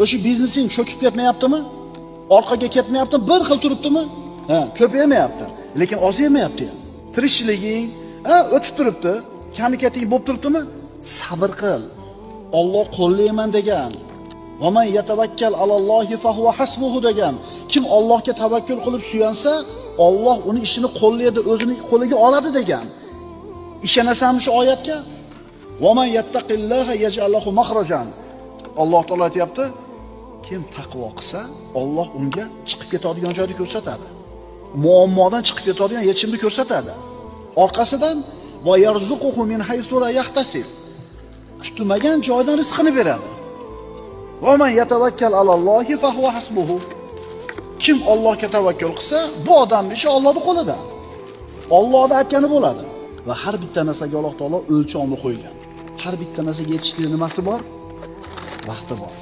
O'sha biznesing cho'kib ketmayaptimi? Orqaga ketmayaptimi? Bir xil turibdimi? Ko'paymayapti, lekin ozaymayapti ham. Tirikchiliging o'tib turibdi, kamikating bo'lib turibdimi? Sabr qil. Alloh qo'llayman degan. Va man yatawakkal alallohi fa huwa hasbuhu degan. Kim Allohga tavakkul qilib suyansa, Alloh uni ishini qo'llaydi, o'zini qo'liga oladi degan. Ishonasanmi shu oyatga? Va man yattaqillaha yaj'al lahu makhrajan. Alloh taolo aytayapti, kim taqvo qilsa, Alloh unga chiqib ketadigan joyni ko'rsatadi. Muammodan chiqib ketadigan yechimni ko'rsatadi. Orqasidan va yarzuquhu min haythu la yahtasib. Kutmagan joydan rizqini beradi. Va man yatawakkal alallohi fa huwa hasbuhu. Kim Allohga tavakkul qilsa, bu odamning ishi Allohning qo'lida. Allohning aytgani bo'ladi. Va har bitta narsaga Alloh taolo o'lchovni qo'ygan. Har bitta narsaga yetishlikning nimasi bor? Vaqti bor.